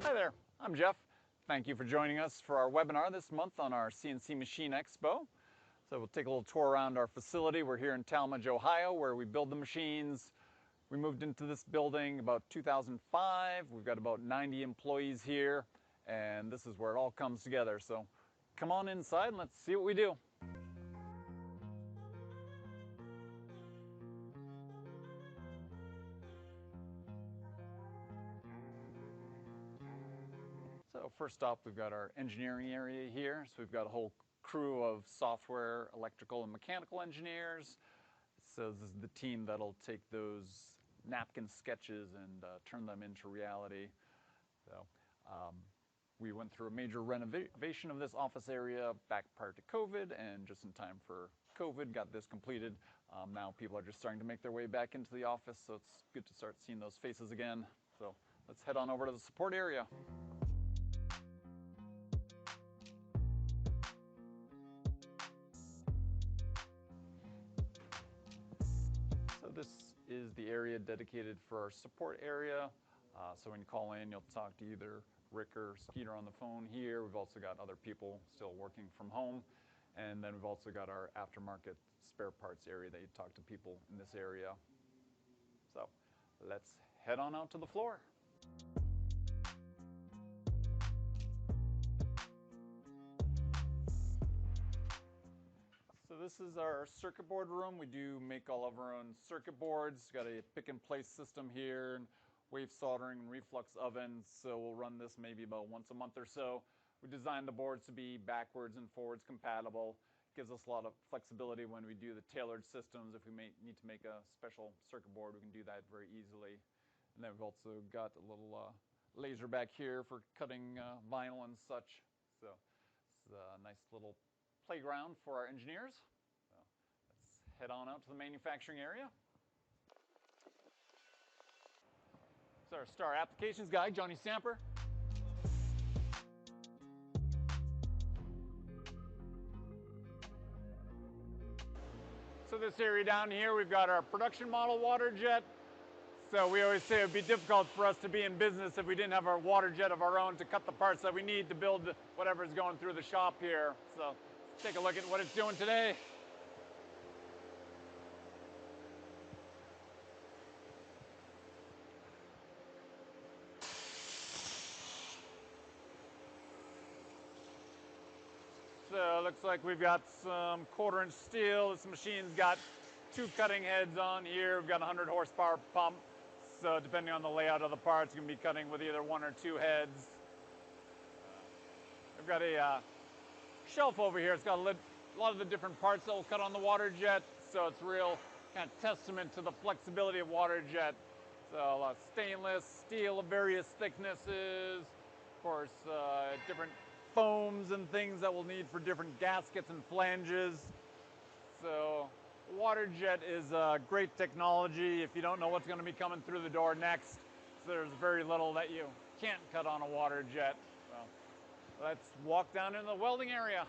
Hi there, I'm Jeff. Thank you for joining us for our webinar this month on our CNC Machine Expo. So we'll take a little tour around our facility. We're here in Tallmadge, Ohio, where we build the machines. We moved into this building about 2005. We've got about 90 employees here, and this is where it all comes together. So come on inside and let's see what we do. So first off, we've got our engineering area here. So we've got a whole crew of software, electrical, and mechanical engineers. So this is the team that'll take those napkin sketches and turn them into reality. So we went through a major renovation of this office area back prior to COVID, and just in time for COVID, got this completed. Now people are just starting to make their way back into the office, so it's good to start seeing those faces again. So let's head on over to the support area. So this is the area dedicated for our support area. So when you call in, you'll talk to either Rick or Skeeter on the phone here. We've also got other people still working from home. And then we've also got our aftermarket spare parts area that you talk to people in this area. So let's head on out to the floor. So this is our circuit board room. We do make all of our own circuit boards. Got a pick and place system here, and wave soldering and reflux ovens. So we'll run this maybe about once a month or so. We designed the boards to be backwards and forwards compatible. Gives us a lot of flexibility when we do the tailored systems. If we need to make a special circuit board, we can do that very easily. And then we've also got a little laser back here for cutting vinyl and such. So it's a nice little playground for our engineers. So let's head on out to the manufacturing area. So our star applications guy, Johnny Samper. So this area down here, we've got our production model Waterjet. So we always say it would be difficult for us to be in business if we didn't have our Waterjet of our own to cut the parts that we need to build whatever is going through the shop here. So take a look at what it's doing today. So it looks like we've got some 1/4-inch steel. This machine's got 2 cutting heads on here. We've got a 100 horsepower pump. So depending on the layout of the parts, you can be cutting with either 1 or 2 heads. We've got a shelf over here. It's got a lot of the different parts that will cut on the Waterjet. So it's real kind of testament to the flexibility of Waterjet. So stainless steel of various thicknesses. Of course, different foams and things that we'll need for different gaskets and flanges. So Waterjet is great technology if you don't know what's going to be coming through the door next. So there's very little that you can't cut on a Waterjet. So let's walk down into the welding area.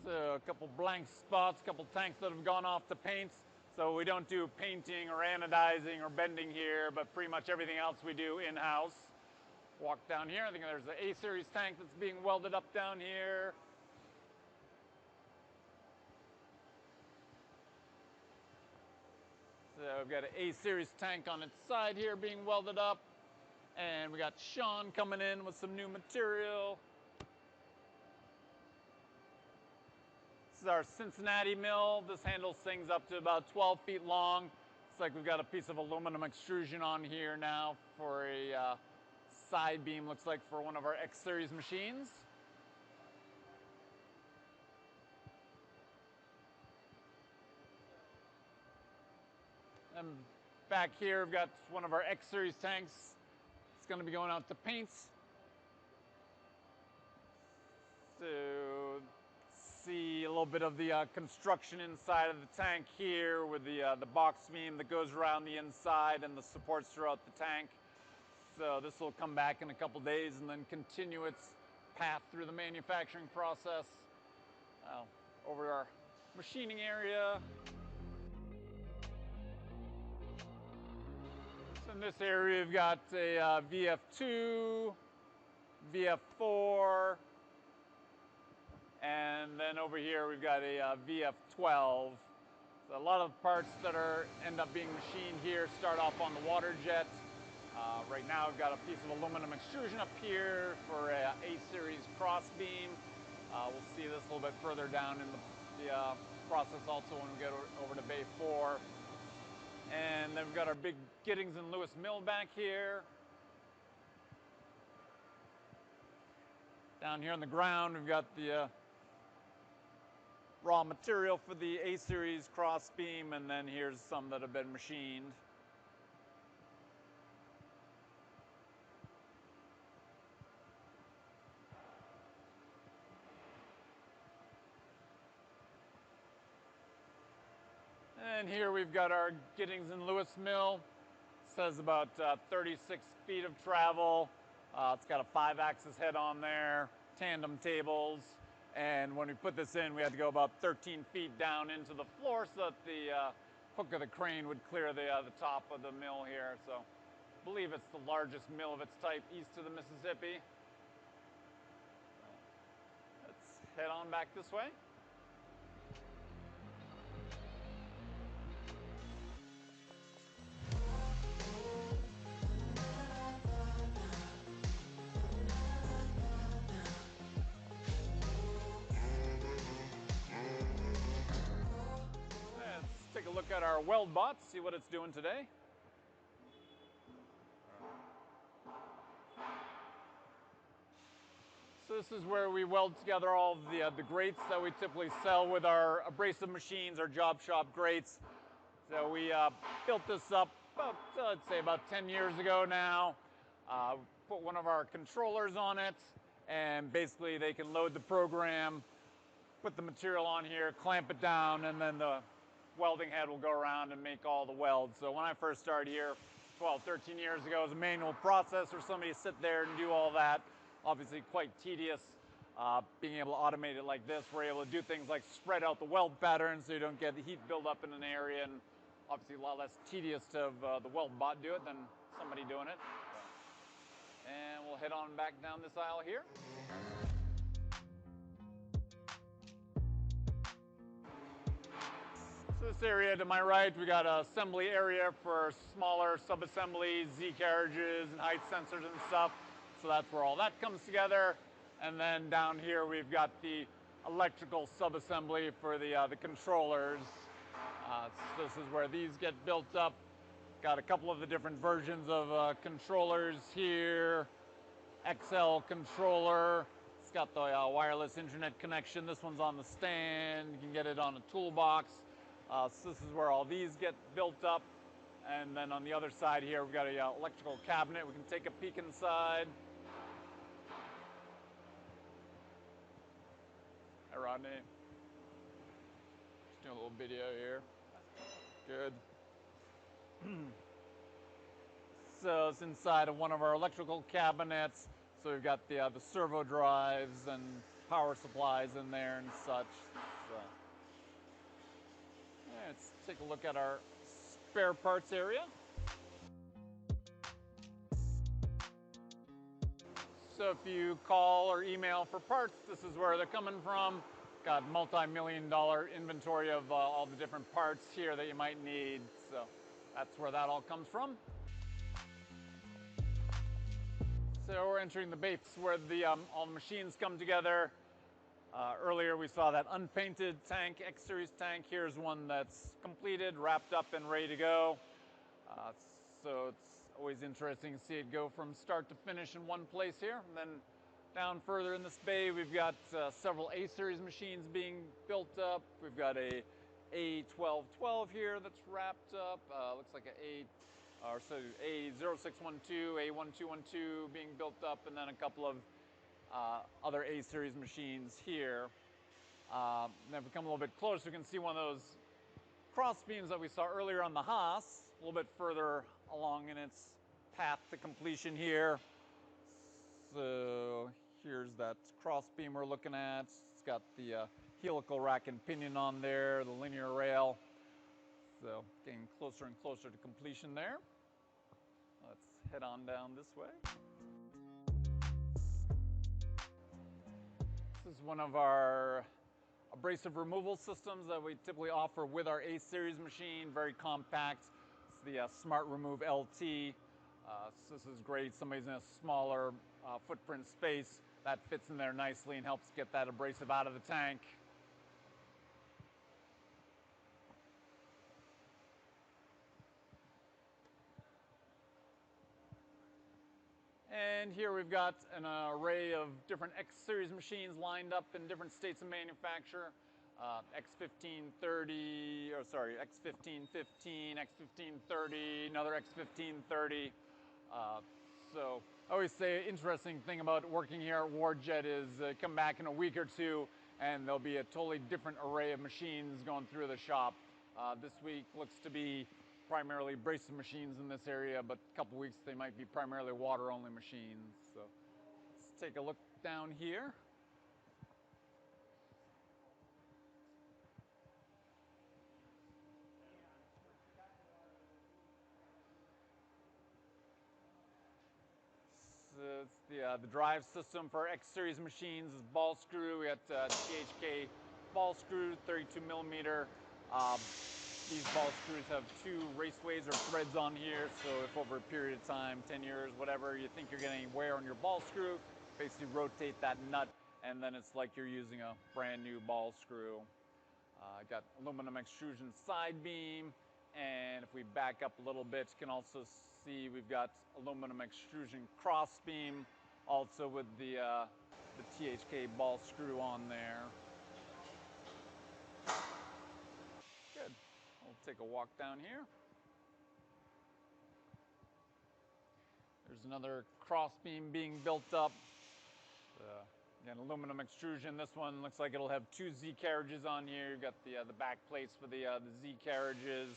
So a couple blank spots, a couple tanks that have gone off to paints. So we don't do painting or anodizing or bending here, but pretty much everything else we do in-house. Walk down here, I think there's the A-series tank that's being welded up down here. So we've got an A-series tank on its side here being welded up. And we got Sean coming in with some new material. This is our Cincinnati mill. This handles things up to about 12 feet long. It's like we've got a piece of aluminum extrusion on here now for a side beam, looks like for one of our X-series machines. And back here, we've got one of our X-series tanks. It's going to be going out to paints. So see a little bit of the construction inside of the tank here with the box beam that goes around the inside and the supports throughout the tank. So this will come back in a couple days and then continue its path through the manufacturing process. Over our machining area. In this area, we've got a VF2, VF4, and then over here we've got a VF12. So a lot of parts that end up being machined here start off on the Waterjet. Right now we've got a piece of aluminum extrusion up here for a A-series crossbeam. We'll see this a little bit further down in the process also when we get over to Bay 4. And then we've got our big Giddings and Lewis mill back here. Down here on the ground we've got the raw material for the A-series crossbeam, and then here's some that have been machined. And here we've got our Giddings and Lewis mill. It says about 36 feet of travel. It's got a 5-axis head on there, tandem tables. And when we put this in, we had to go about 13 feet down into the floor so that the hook of the crane would clear the top of the mill here. So I believe it's the largest mill of its type east of the Mississippi. Let's head on back this way. Take a look at our weld bot, see what it's doing today. So this is where we weld together all of the grates that we typically sell with our abrasive machines, our job shop grates. So we built this up about, I'd say about 10 years ago now. Put one of our controllers on it, and basically they can load the program, put the material on here, clamp it down, and then the welding head will go around and make all the welds. So when I first started here 12, 13 years ago, it was a manual process for somebody to sit there and do all that. Obviously quite tedious. Being able to automate it like this, we're able to do things like spread out the weld pattern so you don't get the heat build up in an area, and obviously a lot less tedious to have the weld bot do it than somebody doing it. And we'll head on back down this aisle here. So this area to my right, we got an assembly area for smaller sub-assemblies, Z-carriages, and height sensors and stuff. So that's where all that comes together. And then down here we've got the electrical sub-assembly for the controllers. So this is where these get built up. Got a couple of the different versions of controllers here. XL controller. It's got the wireless internet connection. This one's on the stand. You can get it on a toolbox. So this is where all these get built up. And then on the other side here, we've got an electrical cabinet. We can take a peek inside. Hi, Rodney. Just doing a little video here. Good. So it's inside of one of our electrical cabinets. So we've got the servo drives and power supplies in there and such. So, yeah, let's take a look at our spare parts area. So if you call or email for parts, this is where they're coming from. Got multi-million-dollar inventory of all the different parts here that you might need. So that's where that all comes from. So we're entering the base where all the machines come together. Earlier we saw that unpainted tank, X-Series tank. Here's one that's completed, wrapped up, and ready to go. So it's always interesting to see it go from start to finish in one place here. And then down further in this bay, we've got several A-Series machines being built up. We've got a A1212 here that's wrapped up. Looks like A0612, A1212 being built up, and then a couple of other A-Series machines here. Then if we come a little bit closer, we can see one of those cross beams that we saw earlier on the Haas, a little bit further along in its path to completion here. So here's that cross beam we're looking at. It's got the helical rack and pinion on there, the linear rail. So getting closer and closer to completion there. head on down this way. This is one of our abrasive removal systems that we typically offer with our A series machine. Very compact. It's the Smart Remove LT. So this is great. Somebody's in a smaller footprint space. That fits in there nicely and helps get that abrasive out of the tank. And here we've got an array of different X series machines lined up in different states of manufacture. X1530, or sorry, X1515, X1530, another X1530. So I always say interesting thing about working here at WARDJet is come back in a week or two and there'll be a totally different array of machines going through the shop. This week looks to be primarily abrasive machines in this area, but a couple weeks they might be primarily water-only machines. So let's take a look down here. It's the drive system for X series machines is ball screw. We got THK ball screw, 32 millimeter. These ball screws have 2 raceways or threads on here, so if over a period of time, 10 years, whatever, you think you're getting wear on your ball screw, basically rotate that nut, and then it's like you're using a brand new ball screw. Got aluminum extrusion side beam, and if we back up a little bit, you can also see we've got aluminum extrusion cross beam, also with the THK ball screw on there. Good. We'll take a walk down here. There's another cross beam being built up. Again, aluminum extrusion. This one looks like it'll have 2 Z carriages on here. You've got the back plates for the Z carriages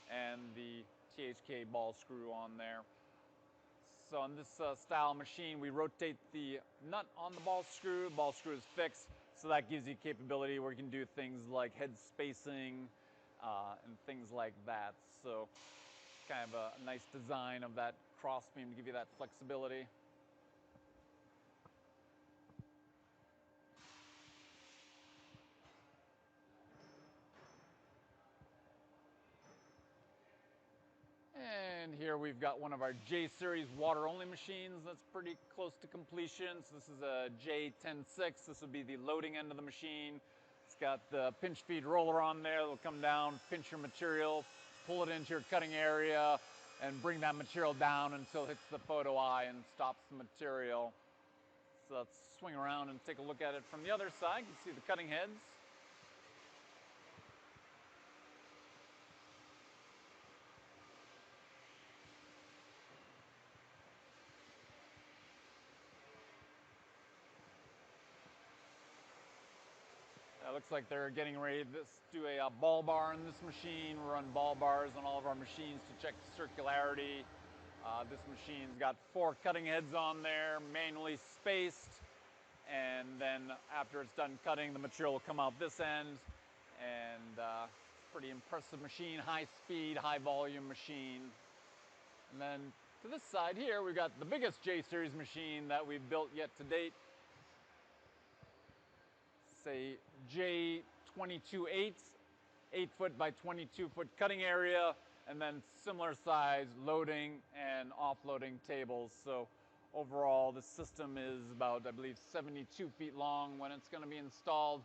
and the THK ball screw on there. So on this style machine, we rotate the nut on the ball screw. The ball screw is fixed, so that gives you capability where you can do things like head spacing and things like that. So kind of a nice design of that cross beam to give you that flexibility. And here we've got one of our J series water only machines that's pretty close to completion. So this is a J106. This would be the loading end of the machine. It's got the pinch feed roller on there. It'll come down, pinch your material, pull it into your cutting area, and bring that material down until it hits the photo eye and stops the material. So let's swing around and take a look at it from the other side. You can see the cutting heads. Looks like they're getting ready to do a ball bar in this machine. We run ball bars on all of our machines to check the circularity. This machine's got 4 cutting heads on there, manually spaced. And then after it's done cutting, the material will come out this end. And pretty impressive machine, high speed, high volume machine. And then to this side here, we've got the biggest J series machine that we've built yet to date. A J22/8, 8 foot by 22 foot cutting area, and then similar size loading and offloading tables. So overall, the system is about, I believe, 72 feet long when it's going to be installed.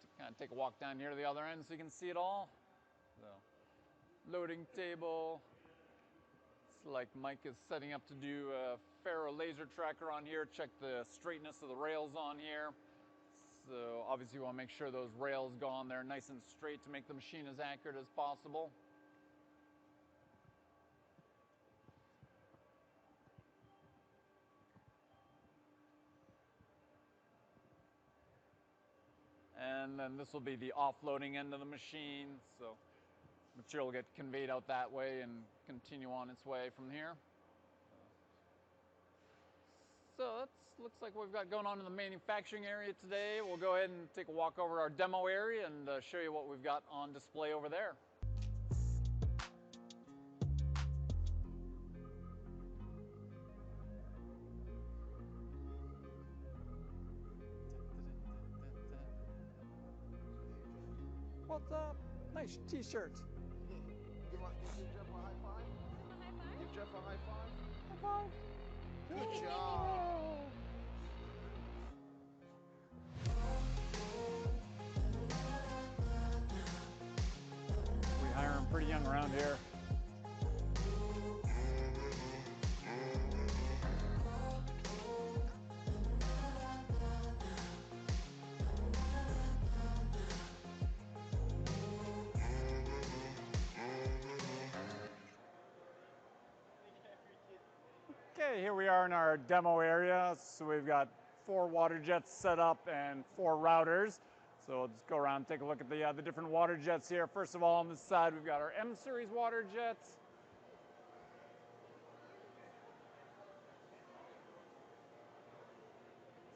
Just to kind of take a walk down here to the other end so you can see it all. So, loading table. It's like Mike is setting up to do a ferro laser tracker on here. Check the straightness of the rails on here. So obviously you want to make sure those rails go on there nice and straight to make the machine as accurate as possible. And then this will be the offloading end of the machine. So material will get conveyed out that way and continue on its way from here. So that looks like what we've got going on in the manufacturing area today. We'll go ahead and take a walk over our demo area and show you what we've got on display over there. What's up? Nice t-shirt. Give Jeff a high five. Give Jeff a high five. High five. Good job. We hire them pretty young around here. Okay, here we are in our demo area. So we've got 4 WaterJets set up and 4 routers. So let's go around and take a look at the different WaterJets here. First of all, on this side, we've got our M series WaterJet.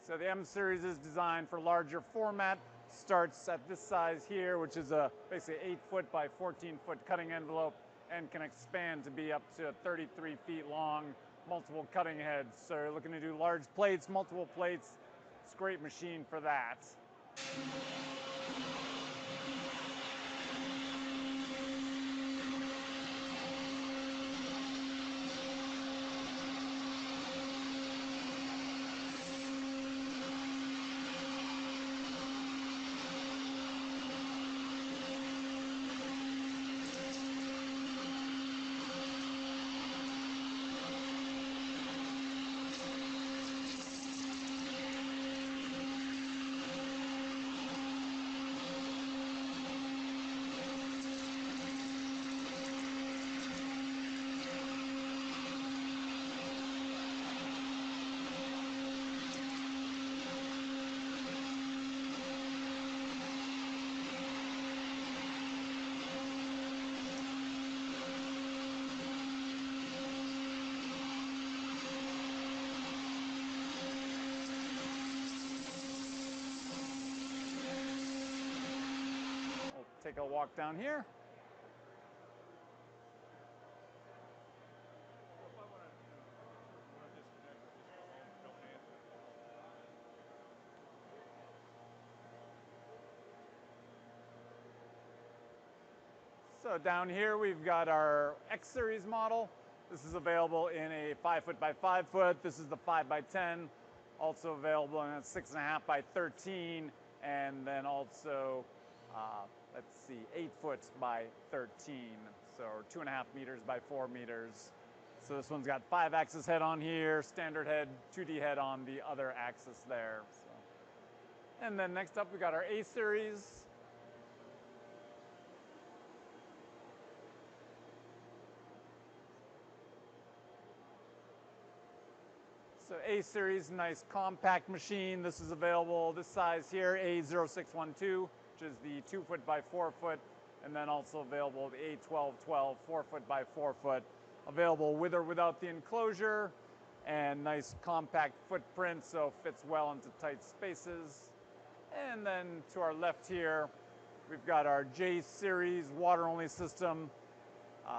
So the M series is designed for larger format. Starts at this size here, which is a basically 8-foot by 14-foot cutting envelope, and can expand to be up to 33 feet long, multiple cutting heads. So you're looking to do large plates, multiple plates. It's a great machine for that. Take a walk down here. So down here we've got our X series model. This is available in a 5-foot by 5-foot. This is the 5 by 10. Also available in a 6.5 by 13, and then also let's see, 8-foot by 13, so 2.5 meters by 4 meters. So this one's got 5-axis head on here, standard head, 2D head on the other axis there. So. And then next up we got our A series. So A series, nice compact machine. This is available this size here, A0612. Which is the 2-foot by 4-foot, and then also available the A1212, 4-foot by 4-foot, available with or without the enclosure, and nice compact footprint, so fits well into tight spaces. And then to our left here, we've got our J series water-only system,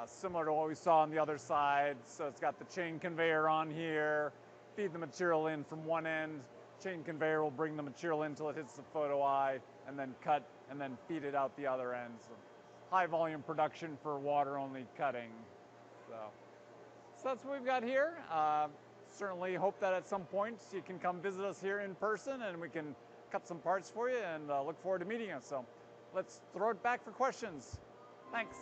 similar to what we saw on the other side. So it's got the chain conveyor on here, feed the material in from one end. Chain conveyor will bring the material in until it hits the photo eye, and then cut and then feed it out the other end. So high volume production for water only cutting. So that's what we've got here. Certainly hope that at some point you can come visit us here in person and we can cut some parts for you, and look forward to meeting you. So let's throw it back for questions. Thanks.